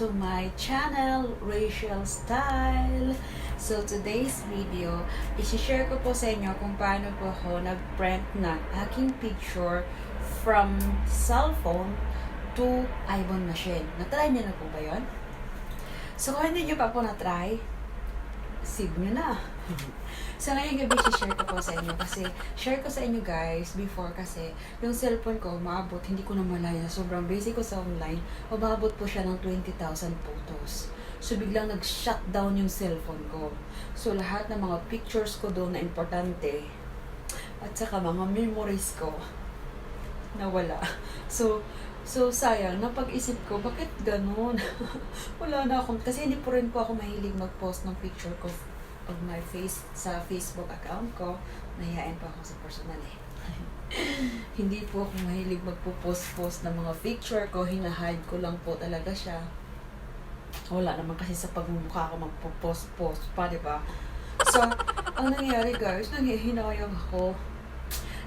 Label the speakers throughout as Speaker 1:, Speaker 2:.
Speaker 1: to my channel, Rachel Style. So today's video, isi-share ko po sa inyo kung paano po ako nag-print ng aking picture from cellphone to iPhone machine. Na-try niyo na po ba yun? So kung hindi niyo pa po na-try, save nyo na. So ngayong gabi, share ko po sa inyo kasi share ko sa inyo guys before kasi yung cellphone ko maabot, hindi ko na malaya, sobrang basic ko sa online, umabot po siya ng 20,000 photos. So biglang nag-shutdown yung cellphone ko. So lahat ng mga pictures ko doon na importante at saka mga memories ko nawala. So sayang, napag-isip ko, bakit ganun? Wala na akong, kasi hindi po rin po ako mahilig mag-post ng picture ko of my face sa Facebook account ko. Nahihain pa ako sa personal eh. Hindi po ako mahilig magpo-post-post ng mga picture ko, hinahide ko lang po talaga siya. Wala naman kasi sa pagmumukha ko magpo-post-post pa, diba? So, ang nangyari guys, nanghihinayang ako.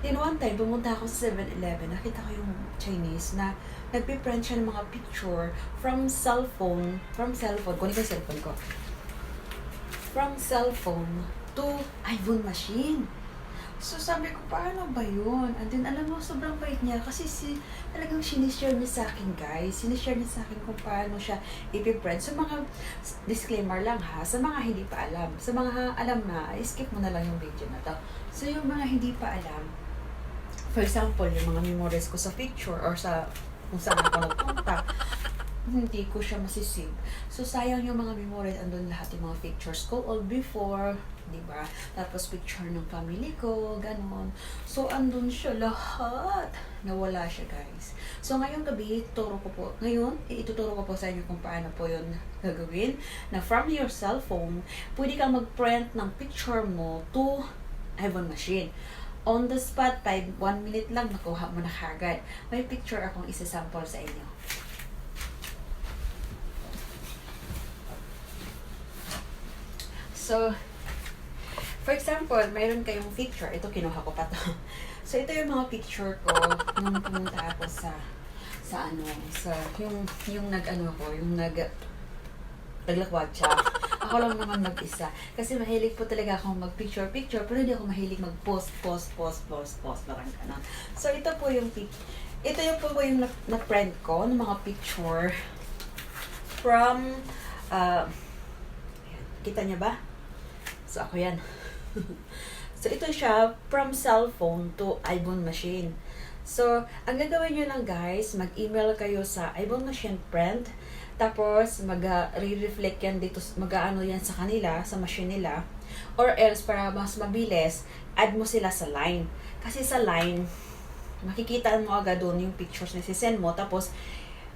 Speaker 1: Then one time, pumunta ako sa 7-Eleven, nakita ko yung Chinese na nagpiprint siya ng mga picture from cellphone, kunin ko yung cellphone ko, from cellphone to iPhone machine. So sabi ko, paano ba yun? And then alam mo, sobrang bait niya kasi talagang sinishare niya sa akin guys. Sinishare niya sa akin kung paano siya ipiprint. So mga disclaimer lang ha, sa mga hindi pa alam. Sa mga alam na, skip mo na lang yung video na to. So yung mga hindi pa alam, for example, yung mga memories ko sa picture or sa kung saan ako nagpunta, hindi ko siya masisave. So, sayang yung mga memories, andun lahat yung mga pictures ko all before, di ba? Tapos picture ng family ko, ganon. So, andun siya lahat. Nawala siya, guys. So, ngayong gabi, ituturo ko po sa inyo kung paano po yun gagawin. Na from your cellphone, pwede kang mag-print ng picture mo to iPhone machine. On the spot, 1 minute lang, nakuha mo na kagad. May picture akong isa-sample sa inyo. So, for example, mayroon kayong picture. Ito, kinuha ko pa to. So, ito yung mga picture ko nung pumunta ako yung naglakwat siya. Ako lang naman mag-isa. Kasi mahilig po talaga akong mag-picture-picture, pero hindi ako mahilig mag-post. Parang ganun. So, ito po yung na-print ko ng mga picture from, kita niya ba? So, ako yan. So, ito siya from cellphone to iPhone machine. So, ang gagawin nyo lang guys, mag-email kayo sa iPhone machine print. Tapos, mag-re-reflect yan dito, mag-ano yan sa kanila, sa machine nila. Or else, para mas mabilis, add mo sila sa line. Kasi sa line, makikita mo agad doon yung pictures na sisend mo. Tapos,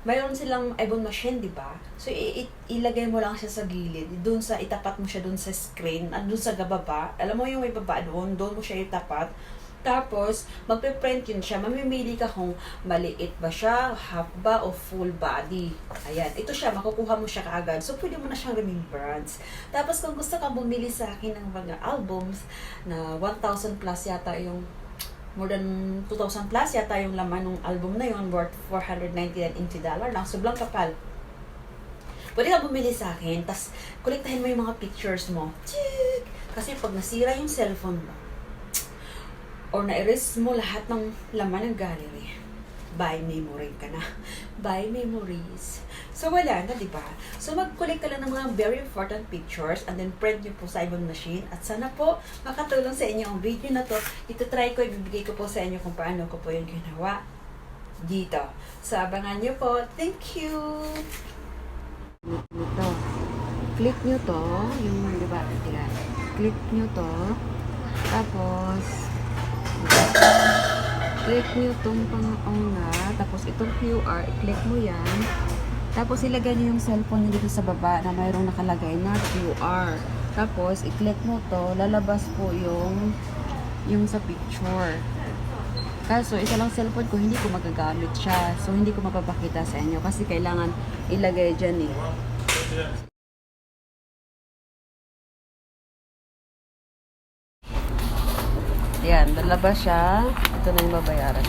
Speaker 1: mayroon silang iPhone machine, di ba? So, ilagay mo lang siya sa gilid. Itapat mo siya doon sa screen, doon sa gababa. Alam mo yung may baba doon mo siya itapat. Tapos, magpe-print yun siya. Mamimili ka kung maliit ba siya, half ba, o full body. Ayan. Ito siya, makukuha mo siya kaagad. So, pwede mo na siyang remembrance. Tapos, kung gusto kang bumili sa akin ng mga albums na 1,000 plus yata yung, more than 2,000 plus yata yung laman ng album na yun, worth $499 lang. Sobrang kapal. Pwede ka bumili sa akin, tas kolektahin mo yung mga pictures mo. Cheek! Kasi pag nasira yung cellphone mo, or na-erase mo lahat ng laman ng gallery, by memory ka na. By memories. So, wala na, di ba? So, mag-collect ka lang ng mga very important pictures and then print nyo po sa iPhone machine. At sana po, makatulong sa inyo ang video na to. Ito try ko, ibibigay ko po sa inyo kung paano ko po yung ginawa dito. So, abangan nyo po. Thank you! Ito. Click nyo to. Yung, di ba? Click nyo to. Tapos, click nyo itong pang-una, tapos itong QR, i-click mo yan, tapos ilagay nyo yung cellphone nyo dito sa baba na mayroong nakalagay na QR, tapos i-click mo to, lalabas po yung sa picture. Kaso isa lang cellphone ko, hindi ko magagamit siya, so hindi ko mapapakita sa inyo kasi kailangan ilagay dyan eh. Yan, lalabas siya. Ito na yung babayaran.